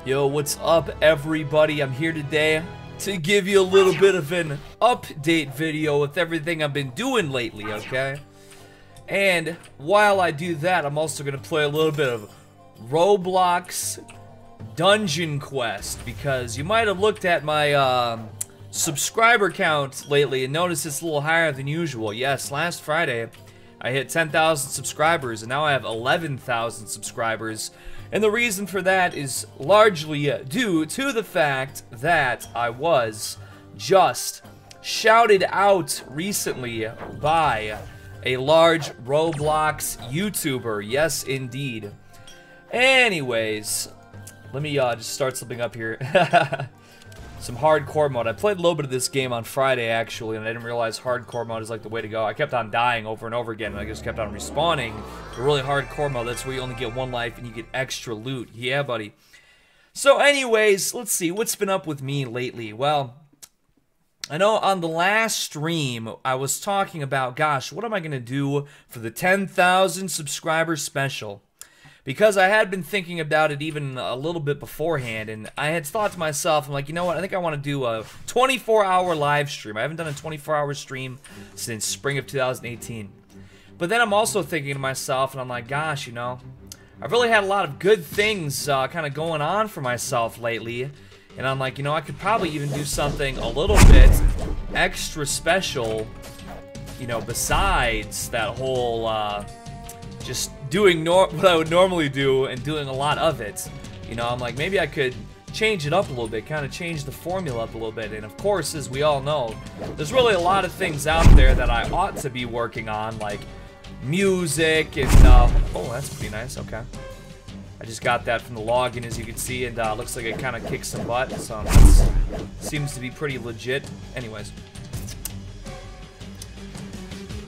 Yo, what's up everybody? I'm here today to give you a little bit of an update video with everything I've been doing lately, okay? And while I do that, I'm also going to play a little bit of RoBlox Dungeon Quest, because you might have looked at my subscriber count lately and noticed it's a little higher than usual. Yes, last Friday I hit 10,000 subscribers and now I have 11,000 subscribers. And the reason for that is largely due to the fact that I was just shouted out recently by a large RoBlox YouTuber. Yes, indeed. Anyways, let me just start something up here. Some hardcore mode. I played a little bit of this game on Friday, actually, and I didn't realize hardcore mode is like the way to go. I kept on dying over and over again, and I just kept on respawning. The really hardcore mode, that's where you only get one life and you get extra loot. Yeah, buddy. So anyways, let's see. What's been up with me lately? Well, I know on the last stream, I was talking about, gosh, what am I going to do for the 10,000 subscriber special? Because I had been thinking about it even a little bit beforehand, and I had thought to myself, I'm like, you know what, I think I want to do a 24-hour live stream. I haven't done a 24-hour stream since spring of 2018. But then I'm also thinking to myself, and I'm like, gosh, you know, I've really had a lot of good things kind of going on for myself lately. And I'm like, you know, I could probably even do something a little bit extra special, you know, besides that whole, just doing what I would normally do and doing a lot of it. You know, I'm like, maybe I could change it up a little bit, kind of change the formula up a little bit. And of course, as we all know, there's really a lot of things out there that I ought to be working on, like music and, oh, that's pretty nice, okay. I just got that from the login, as you can see, and looks like it kind of kicks some butt, so that seems to be pretty legit. Anyways.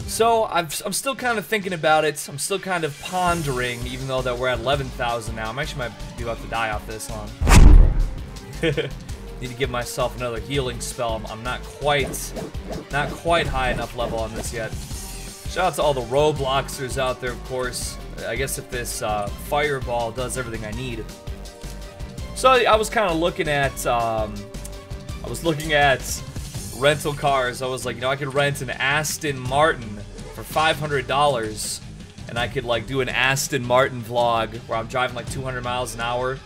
So, I'm still kind of thinking about it. I'm still kind of pondering, even though that we're at 11,000 now. I'm actually might be about to die off this, huh? Need to give myself another healing spell. I'm not quite high enough level on this yet. Shout out to all the RoBloxers out there, of course. I guess if this fireball does everything I need. So I was kind of looking at, rental cars. I was like, you know, I could rent an Aston Martin for $500, and I could like do an Aston Martin vlog where I'm driving like 200 miles an hour.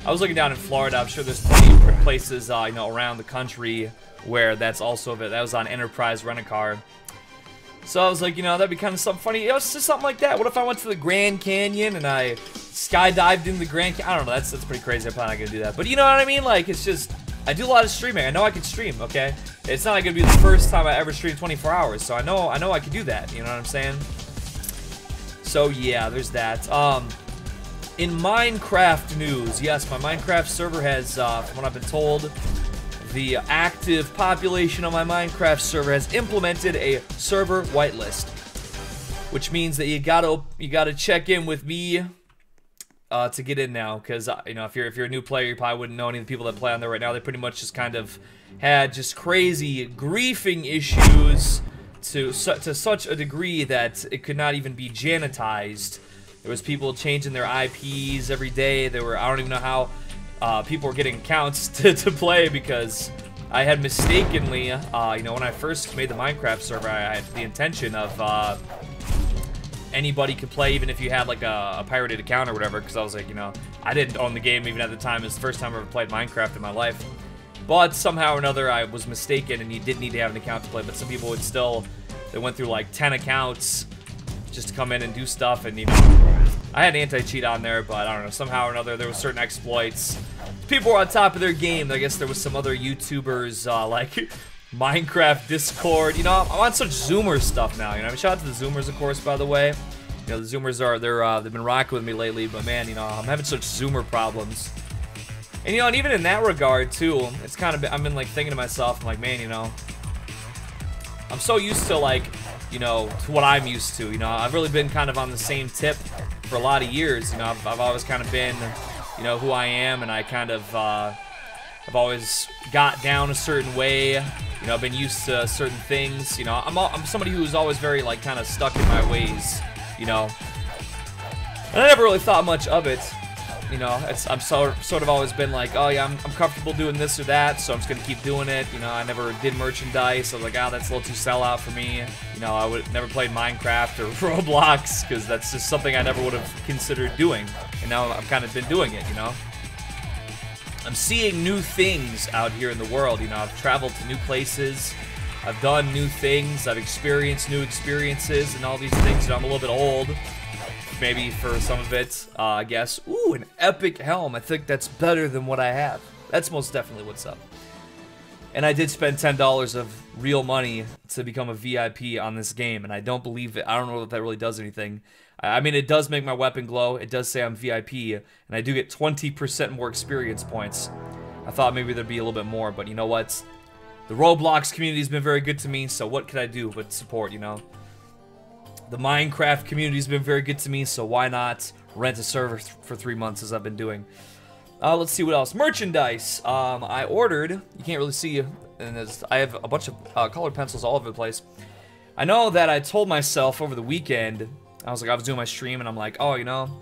I was looking down in Florida. I'm sure there's plenty of places, you know, around the country where that's also that was on Enterprise Rent-A-Car. So I was like, you know, that'd be kind of something funny. You know, it's just something like that. What if I went to the Grand Canyon and I skydived in the Grand Canyon? I don't know. That's pretty crazy. I'm probably not gonna do that. But you know what I mean? Like, it's just, I do a lot of streaming. I know I can stream, okay? It's not like gonna be the first time I ever stream 24 hours, so I know I can do that, you know what I'm saying? So yeah, there's that. In Minecraft news, yes, my Minecraft server has, from what I've been told, the active population on my Minecraft server has implemented a server whitelist, which means that you gotta check in with me to get in now, because you know, if you're a new player, you probably wouldn't know any of the people that play on there right now. They pretty much just kind of had just crazy griefing issues to such a degree that it could not even be janitized. There was people changing their IPs every day. I don't even know how people were getting accounts to play, because I had mistakenly, you know, when I first made the Minecraft server, I had the intention of anybody could play, even if you had like a pirated account or whatever, because I was like, you know, I didn't own the game even at the time. It was the first time I ever played Minecraft in my life. But somehow or another, I was mistaken, and you did need to have an account to play. But some people would still, they went through like 10 accounts just to come in and do stuff. And, you know, I had anti-cheat on there, but I don't know, somehow or another, there were certain exploits. People were on top of their game. I guess there was some other YouTubers, like Minecraft Discord. You know, I'm on such Zoomer stuff now, you know. I mean, shout out to the Zoomers, of course, by the way. You know, the Zoomers they've been rocking with me lately, but man, you know, I'm having such Zoomer problems. And you know, and even in that regard too, it's kind of, I've been like thinking to myself, I'm like, man, you know, I'm so used to like, you know, to what I'm used to. You know, I've really been kind of on the same tip for a lot of years. You know, I've always kind of been, you know, who I am, and I kind of, I've always got down a certain way. You know, I've been used to certain things. You know, I'm somebody who's always very like kind of stuck in my ways. You know, and I never really thought much of it you know, I'm sort of always been like, oh yeah, I'm comfortable doing this or that, so I'm just gonna keep doing it. You know, I never did merchandise. I was like, oh, that's a little too sellout for me. You know, I would never played Minecraft or Roblox because that's just something I never would have considered doing. And now I've kind of been doing it. You know, I'm seeing new things out here in the world. You know, I've traveled to new places. I've done new things. I've experienced new experiences and all these things. You know, I'm a little bit old. Maybe for some of it, I guess. Ooh, an epic helm. I think that's better than what I have. That's most definitely what's up. And I did spend $10 of real money to become a VIP on this game, and I don't believe it. I don't know if that really does anything. I mean, it does make my weapon glow. It does say I'm VIP, and I do get 20% more experience points. I thought maybe there'd be a little bit more, but you know what? The RoBlox community has been very good to me, so what could I do but support, you know? The Minecraft community has been very good to me, so why not rent a server for 3 months as I've been doing. Let's see what else. Merchandise. I ordered, you can't really see, and I have a bunch of colored pencils all over the place. I know that I told myself over the weekend, I was doing my stream, and I'm like, oh, you know,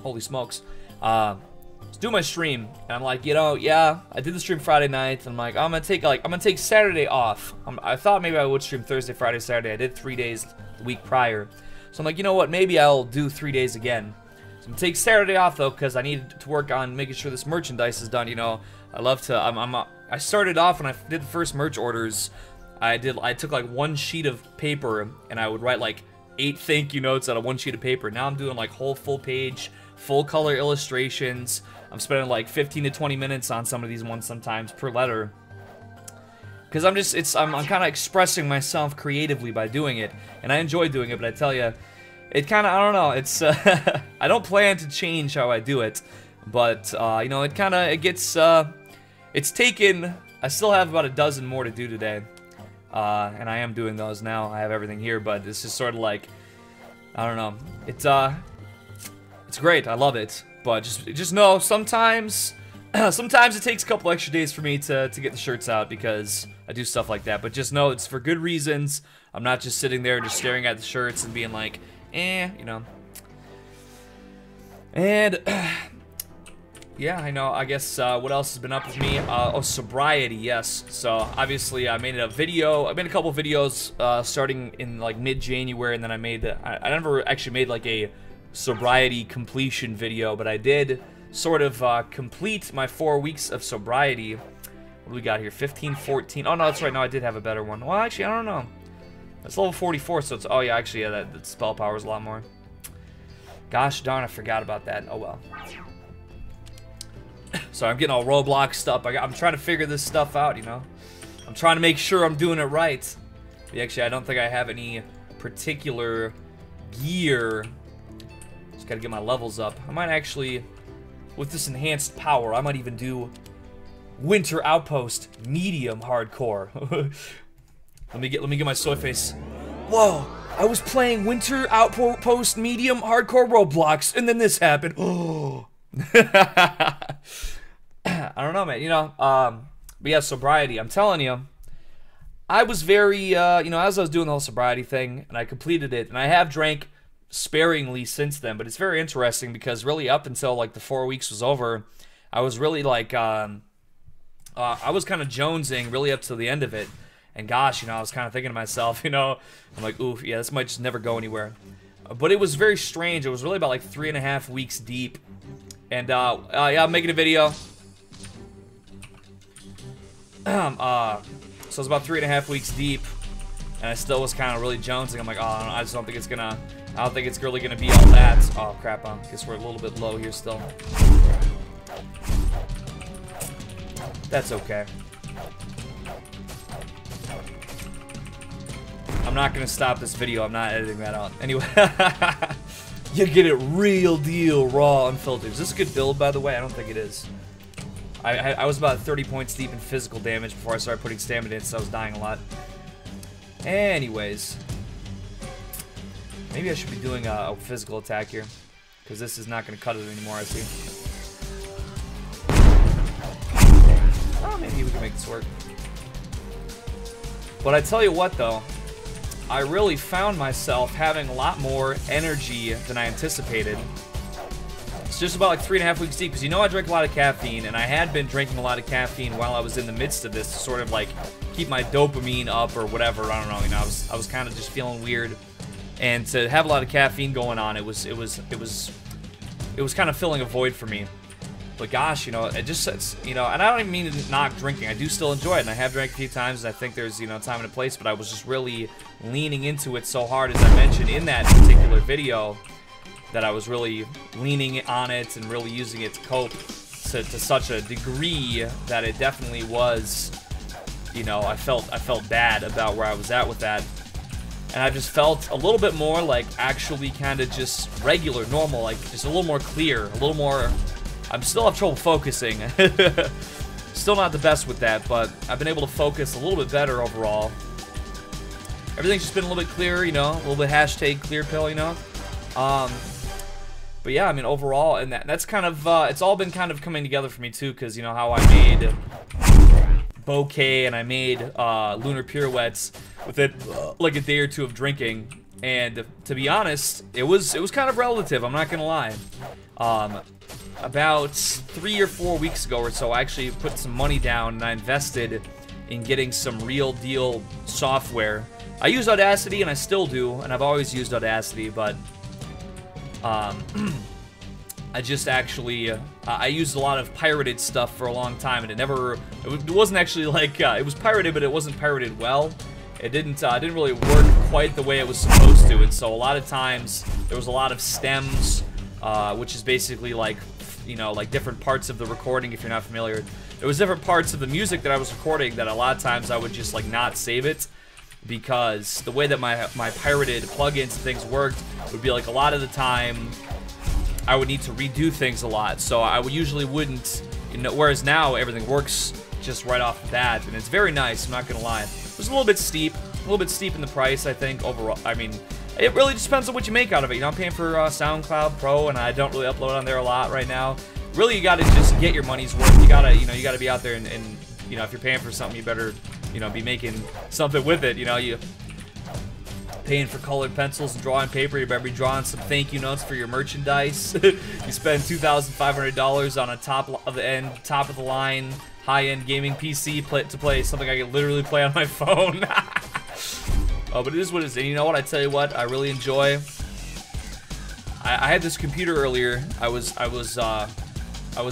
holy smokes. Let's do my stream, and I'm like, you know, yeah, I did the stream Friday night, and I'm like, I'm gonna take Saturday off. I thought maybe I would stream Thursday, Friday, Saturday. I did 3 days the week prior, so I'm like, you know what, maybe I'll do 3 days again. So I'm gonna take Saturday off though, because I need to work on making sure this merchandise is done. You know, I love to. I started off when I did the first merch orders. I took like 1 sheet of paper, and I would write like 8 thank you notes on a 1 sheet of paper. Now I'm doing like whole full page, full color illustrations. I'm spending like 15 to 20 minutes on some of these ones sometimes per letter. Because I'm kind of expressing myself creatively by doing it. And I enjoy doing it, but I tell you, it kind of, I don't know, it's, I don't plan to change how I do it. But, you know, it kind of, it's taken, I still have about a dozen more to do today. And I am doing those now. I have everything here, but it's just sort of like, I don't know. It's great. I love it. But just know, sometimes it takes a couple extra days for me to get the shirts out because I do stuff like that. But just know it's for good reasons. I'm not just sitting there just staring at the shirts and being like, eh, you know. And yeah, I know. I guess what else has been up with me? Oh, sobriety. Yes. So obviously, I made a video. I made a couple videos starting in like mid-January, and then I never actually made like a sobriety completion video, but I did sort of complete my 4 weeks of sobriety. What do we got here? 15, 14. Oh no, that's right. No, I did have a better one. Well, actually, I don't know. That's level 44, so it's, oh yeah, actually, yeah, that spell power is a lot more. Gosh darn, I forgot about that. Oh well. So I'm getting all RoBlox stuff. I'm trying to figure this stuff out, you know. I'm trying to make sure I'm doing it right. But actually, I don't think I have any particular gear. Just gotta get my levels up. I might actually, with this enhanced power, I might even do Winter Outpost medium hardcore. let me get my soy face. Whoa! I was playing Winter Outpost medium hardcore RoBlox, and then this happened. Oh. I don't know, man. You know, but yeah, sobriety. I'm telling you, I was very, you know, as I was doing the whole sobriety thing, and I completed it, and I have drank sparingly since then, but it's very interesting because really up until like the 4 weeks was over, I was really like, I was kind of jonesing really up to the end of it, and gosh, you know, I was kind of thinking to myself, you know, I'm like, oof, yeah, this might just never go anywhere. But it was very strange. It was really about like 3.5 weeks deep, and yeah, I'm making a video. So it's about 3.5 weeks deep, and I still was kind of really jonesing. I'm like, oh, I just don't think it's gonna. I don't think it's really gonna be all that. Oh crap! I guess we're a little bit low here still. That's okay. I'm not gonna stop this video. I'm not editing that out. Anyway, you get it real deal, raw, unfiltered. Is this a good build, by the way? I don't think it is. I was about 30 points deep in physical damage before I started putting stamina in, so I was dying a lot. Anyways, maybe I should be doing a physical attack here, because this is not going to cut it anymore, I see. Oh, maybe we can make this work. But I tell you what, though, I really found myself having a lot more energy than I anticipated. it's just about like 3.5 weeks deep, because you know I drink a lot of caffeine, and I had been drinking a lot of caffeine while I was in the midst of this to sort of like keep my dopamine up or whatever. I don't know, you know, I was kind of just feeling weird, and to have a lot of caffeine going on, it was kind of filling a void for me. But gosh, you know, it's, you know, and I don't even mean to knock drinking. I do still enjoy it, and I have drank a few times, and I think there's, you know, time and a place, but I was just really leaning into it so hard, as I mentioned in that particular video, that I was really leaning on it and really using it to cope to such a degree that it definitely was, you know, I felt bad about where I was at with that. And I just felt a little bit more like actually kind of just regular, normal, like just a little more clear, a little more. I still have trouble focusing. Still not the best with that, but I've been able to focus a little bit better overall. Everything's just been a little bit clearer, you know, a little bit hashtag clear pill, you know. But yeah, I mean, overall, and that's kind of, it's all been kind of coming together for me too, because you know how I made bouquet and I made lunar pirouettes within like a day or two of drinking, and to be honest, it was kind of relative. I'm not gonna lie. About 3 or 4 weeks ago or so, I actually put some money down and I invested in getting some real deal software. I use Audacity, and I still do, and I've always used Audacity, but I just actually I used a lot of pirated stuff for a long time, and it wasn't actually like it was pirated, but it wasn't pirated well. It didn't really work quite the way it was supposed to, and so a lot of times there was a lot of stems, which is basically like, you know, like different parts of the recording. If you're not familiar, there was different parts of the music that I was recording that a lot of times I would just like not save it, because the way that my pirated plugins and things worked would be like a lot of the time I would need to redo things a lot, so I usually wouldn't, you know, whereas now everything works just right off the bat, and it's very nice, I'm not gonna lie. It was a little bit steep in the price, I think, overall. I mean, it really just depends on what you make out of it. You know, I'm paying for SoundCloud Pro, and I don't really upload on there a lot right now. Really, you gotta just get your money's worth. You gotta be out there, and you know, if you're paying for something, you better, you know, be making something with it. You know, you paying for colored pencils and drawing paper, you better be drawing some thank you notes for your merchandise. You spend $2,500 on a top of the line, high-end gaming PC to play something I can literally play on my phone. Oh, but it is what it is. And you know what? I tell you what, I really enjoy. I had this computer earlier. I was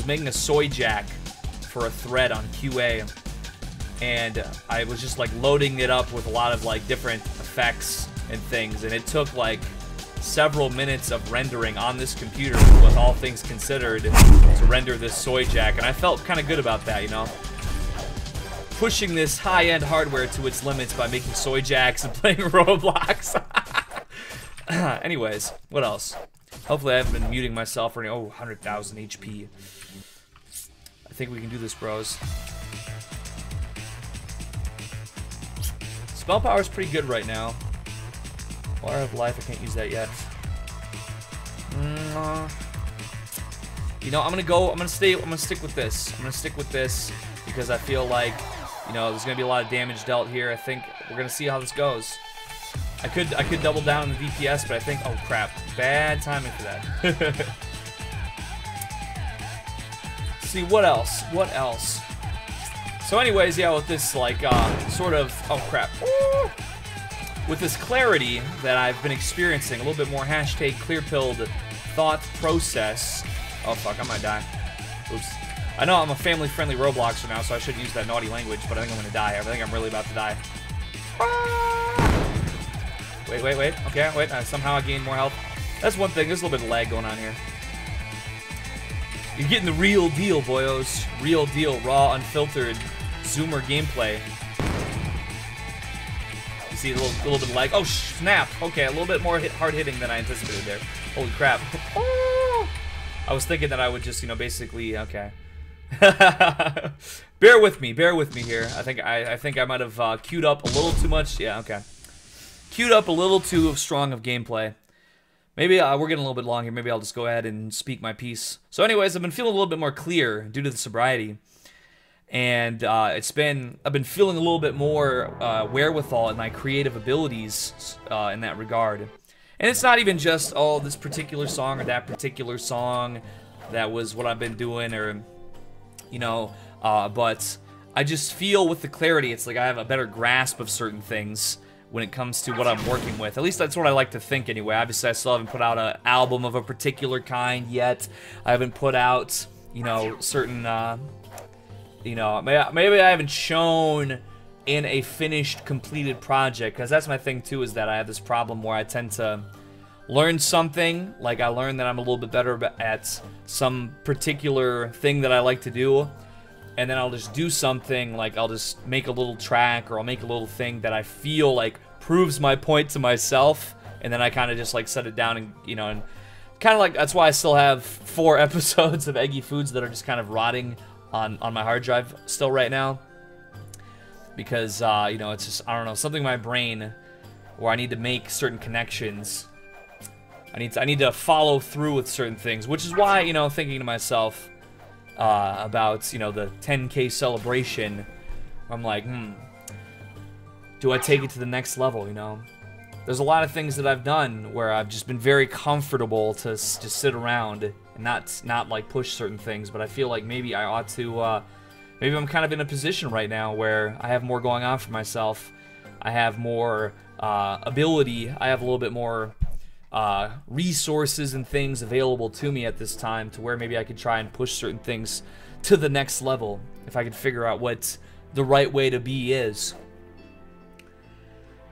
making a soy jack for a thread on QA, and I was just like loading it up with a lot of like different effects and things, and it took like several minutes of rendering on this computer, with all things considered, to render this soy jack, and I felt kind of good about that, you know, pushing this high-end hardware to its limits by making soy jacks and playing RoBlox. Anyways, what else? Hopefully I haven't been muting myself or any. Oh, 100,000 HP. I think we can do this, bros. Spell power is pretty good right now. Water of life, I can't use that yet. You know, I'm gonna stick with this. I'm gonna stick with this because I feel like, you know, there's gonna be a lot of damage dealt here. I think we're gonna see how this goes. I could double down on the DPS, but I think, oh crap, bad timing for that. See, what else? What else? So anyways, yeah, with this, like, sort of, oh crap. Woo! With this clarity that I've been experiencing, a little bit more hashtag clear-pilled thought process. Oh fuck, I might die. Oops. I know I'm a family-friendly RoBloxer now, so I shouldn't use that naughty language, but I think I'm gonna die. I think I'm really about to die. Wait. Okay, wait. Somehow I gained more health. That's one thing. There's a little bit of lag going on here. You're getting the real deal, boyos. Real deal, raw, unfiltered Zoomer gameplay. You see a little bit of lag. Oh, snap. Okay, a little bit more hard-hitting than I anticipated there. Holy crap. I was thinking that I would just, you know, basically, okay. Bear with me here. I think I might have queued up a little too much. Yeah, okay. Queued up a little too strong of gameplay. Maybe we're getting a little bit long here. Maybe I'll just go ahead and speak my piece. So anyways, I've been feeling a little bit more clear due to the sobriety. And I've been feeling a little bit more wherewithal in my creative abilities in that regard. And it's not even just, oh, this particular song or that particular song. that was what I've been doing, or, you know, but I just feel with the clarity, it's like I have a better grasp of certain things when it comes to what I'm working with. At least that's what I like to think anyway. Obviously, I still haven't put out an album of a particular kind yet. I haven't put out, you know, certain, you know, maybe I haven't shown in a finished, completed project, because that's my thing too, is that I have this problem where I tend to learn something, like I learned that I'm a little bit better at some particular thing that I like to do, and then I'll just do something, like I'll just make a little track, or I'll make a little thing that I feel like proves my point to myself, and then I kind of just like set it down, and, you know, and kind of like, that's why I still have 4 episodes of Eggy Foods that are just kind of rotting on my hard drive still right now, because, you know, it's just, I don't know, something in my brain where I need to make certain connections. I need to follow through with certain things, which is why, you know, thinking to myself about, you know, the 10K celebration, I'm like, do I take it to the next level, you know? There's a lot of things that I've done where I've just been very comfortable to just sit around and not like push certain things, but I feel like maybe I ought to, maybe I'm kind of in a position right now where I have more going on for myself. I have more ability. I have a little bit more resources and things available to me at this time, to where maybe I could try and push certain things to the next level if I could figure out what the right way to be is.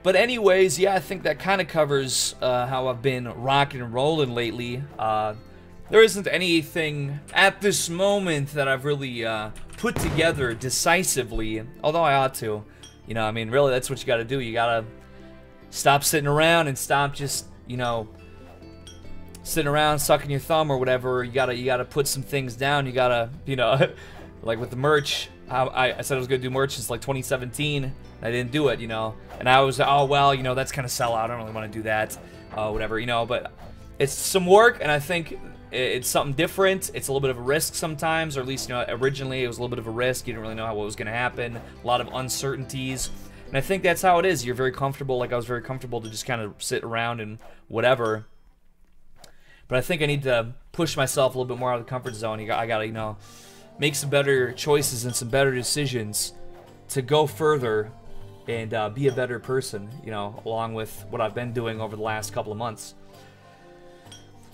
But anyways, yeah, I think that kind of covers how I've been rocking and rolling lately. There isn't anything at this moment that I've really put together decisively, although I ought to. You know, I mean, really, that's what you gotta do. You gotta stop sitting around and stop just, you know, sitting around sucking your thumb or whatever. You gotta put some things down. You gotta, you know, like with the merch, I said I was gonna do merch since like 2017, and I didn't do it, you know, and I was, oh well, you know, that's kind of sellout, I don't really want to do that, whatever, you know, but it's some work, and I think it's something different. It's a little bit of a risk sometimes, or at least, you know, originally it was a little bit of a risk. You didn't really know what was gonna happen, a lot of uncertainties. And I think that's how it is. You're very comfortable, like I was very comfortable to just kind of sit around and whatever. But I think I need to push myself a little bit more out of the comfort zone. I gotta, you know, make some better choices and some better decisions to go further and be a better person, you know, along with what I've been doing over the last couple of months.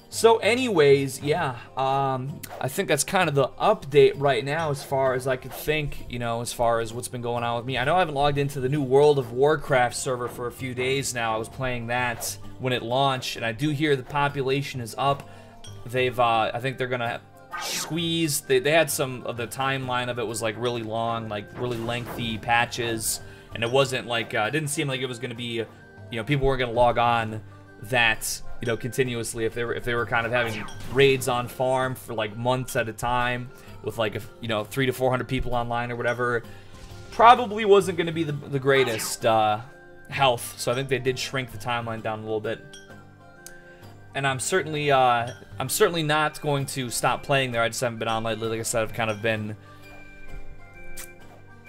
So anyways, yeah, I think that's kind of the update right now as far as I could think, you know, as far as what's been going on with me. I know I haven't logged into the new World of Warcraft server for a few days now. I was playing that when it launched, and I do hear the population is up. They've, I think they're gonna squeeze, they had some of the timeline of it was like really long, like really lengthy patches, and it wasn't like, it didn't seem like it was gonna be, you know, people weren't gonna log on that, you know, continuously if they were kind of having raids on farm for like months at a time with like, you know, 300 to 400 people online or whatever. Probably wasn't going to be the greatest health, so I think they did shrink the timeline down a little bit. And I'm certainly not going to stop playing there. I just haven't been on lately. Like I said, I've kind of been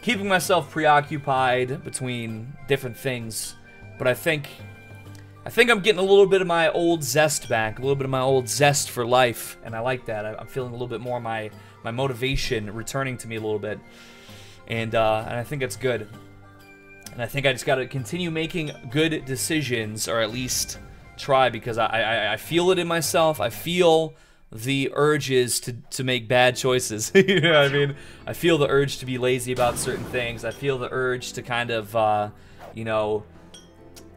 keeping myself preoccupied between different things, but I think I'm getting a little bit of my old zest back, a little bit of my old zest for life, and I like that. I'm feeling a little bit more my motivation returning to me a little bit, and I think that's good. And I think I just got to continue making good decisions, or at least try, because I feel it in myself. I feel the urges to make bad choices. You know what I mean? I feel the urge to be lazy about certain things. I feel the urge to kind of, you know,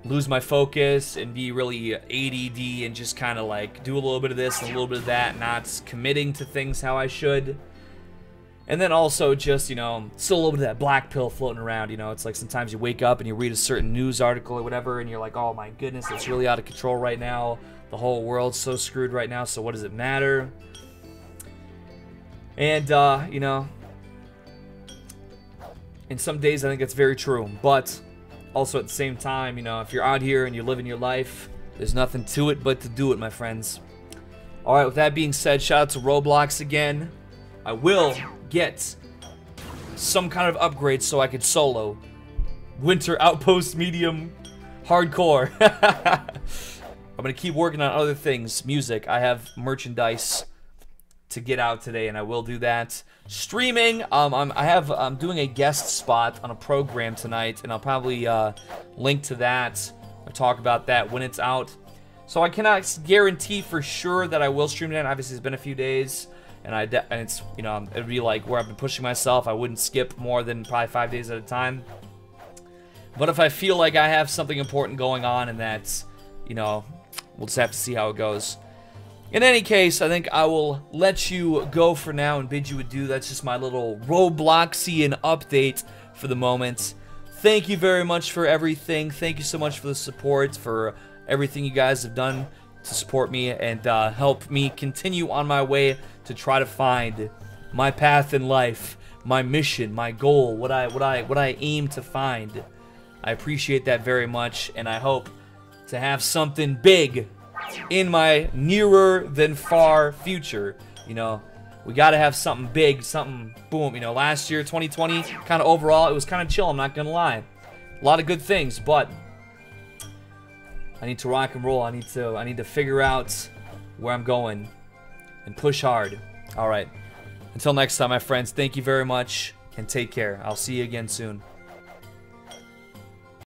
lose my focus and be really ADD and just kind of like do a little bit of this and a little bit of that, not committing to things how I should. And then also just, you know, still a little bit of that black pill floating around, you know. It's like sometimes you wake up and you read a certain news article or whatever and you're like, oh my goodness, it's really out of control right now. The whole world's so screwed right now, so what does it matter? And, you know, in some days I think that's very true, but also at the same time, you know, if you're out here and you're living your life, there's nothing to it but to do it, my friends. Alright, with that being said, shout out to RoBlox again. I will get some kind of upgrade so I could solo Winter Outpost Medium Hardcore. I'm gonna keep working on other things, music. I have merchandise to get out today, and I will do that. Streaming, I'm doing a guest spot on a program tonight, and I'll probably link to that or talk about that when it's out. So I cannot guarantee for sure that I will stream tonight. Obviously, it's been a few days, and it's, you know, it'd be like where I've been pushing myself. I wouldn't skip more than probably 5 days at a time. But if I feel like I have something important going on, and that's, you know, we'll just have to see how it goes. In any case, I think I will let you go for now and bid you adieu. That's just my little Robloxian update for the moment. Thank you very much for everything. Thank you so much for the support, for everything you guys have done to support me and help me continue on my way to try to find my path in life, my mission, my goal, what I aim to find. I appreciate that very much, and I hope to have something big in my nearer than far future. You know, we gotta have something big, something boom. You know, last year, 2020, kind of overall, it was kind of chill, I'm not gonna lie. A lot of good things, but I need to rock and roll. I need to figure out where I'm going and push hard. All right. Until next time, my friends, thank you very much and take care. I'll see you again soon.